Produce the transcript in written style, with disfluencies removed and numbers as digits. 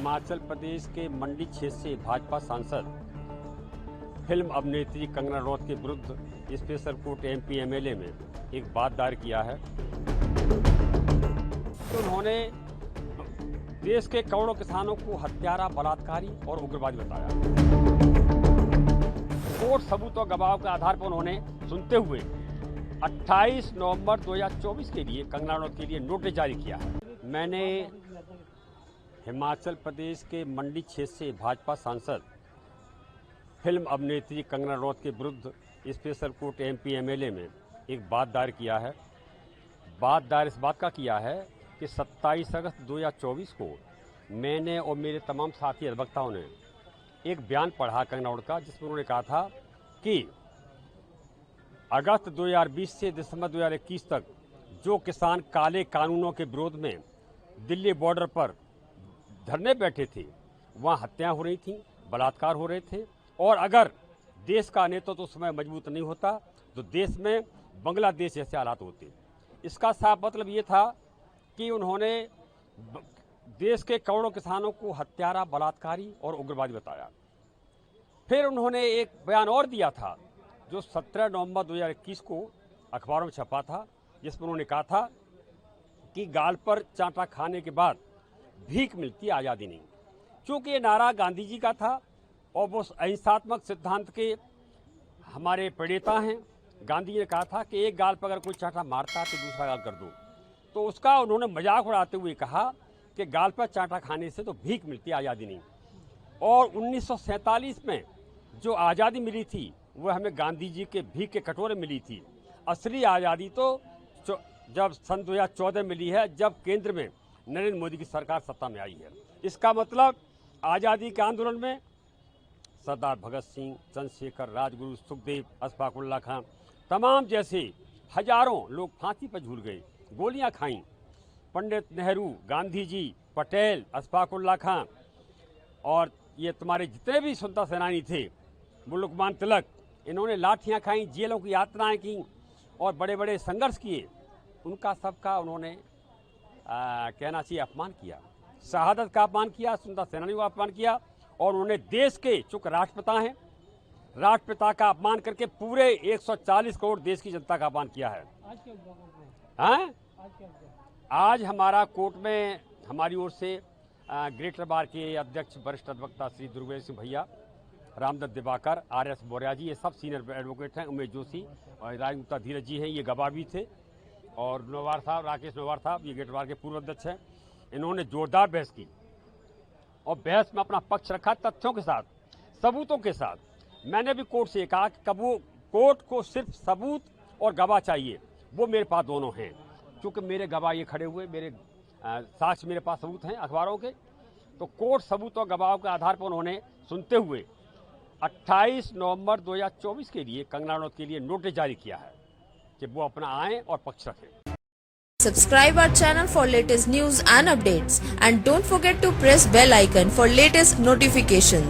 हिमाचल प्रदेश के मंडी क्षेत्र से भाजपा सांसद फिल्म अभिनेत्री कंगना रनौत के विरुद्ध स्पेशल कोर्ट एमपी एमएलए में एक बात दायर किया है। उन्होंने देश के करोड़ों किसानों को हत्यारा, बलात्कारी और उग्रवादी बताया। कोर्ट सबूत और गवाहों के आधार पर उन्होंने सुनते हुए 28 नवंबर 2024 के लिए कंगना रनौत के लिए नोटिस जारी किया है। मैंने हिमाचल प्रदेश के मंडी क्षेत्र से भाजपा सांसद फिल्म अभिनेत्री कंगना रनौत के विरुद्ध स्पेशल कोर्ट एमपी एमएलए में एक बात दायर किया है। बात दायर इस बात का किया है कि 27 अगस्त 2024 को मैंने और मेरे तमाम साथी अधिवक्ताओं ने एक बयान पढ़ा कंगना रनौत का, जिसमें उन्होंने कहा था कि अगस्त 2020 से दिसंबर 2021 तक जो किसान काले कानूनों के विरोध में दिल्ली बॉर्डर पर धरने बैठे थे, वहाँ हत्याएं हो रही थीं, बलात्कार हो रहे थे, और अगर देश का नेतृत्व तो उस समय मजबूत नहीं होता तो देश में बांग्लादेश जैसे हालात होते। इसका साफ मतलब ये था कि उन्होंने देश के करोड़ों किसानों को हत्यारा, बलात्कारी और उग्रवादी बताया। फिर उन्होंने एक बयान और दिया था जो 17 नवंबर 2021 को अखबारों में छपा था, जिसमें उन्होंने कहा था कि गाल पर चांटा खाने के बाद भीख मिलती, आज़ादी नहीं। क्योंकि ये नारा गांधी जी का था और वो अहिंसात्मक सिद्धांत के हमारे प्रणेता हैं। गांधी जी ने कहा था कि एक गाल पर अगर कोई चांटा मारता तो दूसरा गाल कर दो। तो उसका उन्होंने मजाक उड़ाते हुए कहा कि गाल पर चांटा खाने से तो भीख मिलती, आज़ादी नहीं। और 1947 में जो आज़ादी मिली थी वह हमें गांधी जी के भीख के कटोरे मिली थी। असली आज़ादी तो जब सन 2014 मिली है, जब केंद्र में नरेंद्र मोदी की सरकार सत्ता में आई है। इसका मतलब आज़ादी के आंदोलन में सरदार भगत सिंह, चंद्रशेखर, राजगुरु, सुखदेव, अशफाक उल्लाह खां, तमाम जैसे हजारों लोग फांसी पर झूल गए, गोलियां खाईं। पंडित नेहरू, गांधी जी, पटेल, अशफाक उल्लाह खां और ये तुम्हारे जितने भी स्वतंत्रता सेनानी थे, लोकमान्य तिलक, इन्होंने लाठियां खाई, जेलों की यात्राएं की और बड़े बड़े संघर्ष किए। उनका सबका उन्होंने कहना चाहिए अपमान किया, शहादत का अपमान किया, स्वतंत्रता सेनानियों का अपमान किया, और उन्होंने देश के चूंकि राष्ट्रपिता हैं, राष्ट्रपिता का अपमान करके पूरे 140 करोड़ देश की जनता का अपमान किया है। हाँ? आज हमारा कोर्ट में हमारी ओर से ग्रेटर बार के अध्यक्ष वरिष्ठ अधिवक्ता श्री दुर्गेश सिंह भैया, रामदत्त दिवाकर, RS बोरिया जी, ये सब सीनियर एडवोकेट हैं, उमेश जोशी और राजगुप्ता धीरज जी हैं, ये गवाह भी थे, और नवार साहब, राकेश नवार साहब, ये ग्रेटर बार के पूर्व अध्यक्ष हैं। इन्होंने जोरदार बहस की और बहस में अपना पक्ष रखा, तथ्यों के साथ, सबूतों के साथ। मैंने भी कोर्ट से कहा कि कब वो कोर्ट को सिर्फ सबूत और गवाह चाहिए, वो मेरे पास दोनों हैं। क्योंकि मेरे गवाह ये खड़े हुए, मेरे साक्ष्य मेरे पास सबूत हैं अखबारों के, तो कोर्ट सबूत और गवाहों के आधार पर उन्होंने सुनते हुए 28 नवंबर 2024 के लिए कंगना रनौत के लिए नोटिस जारी किया है कि वो अपना आएँ और पक्ष रखें। Subscribe our channel for latest news and updates, and don't forget to press bell icon for latest notifications.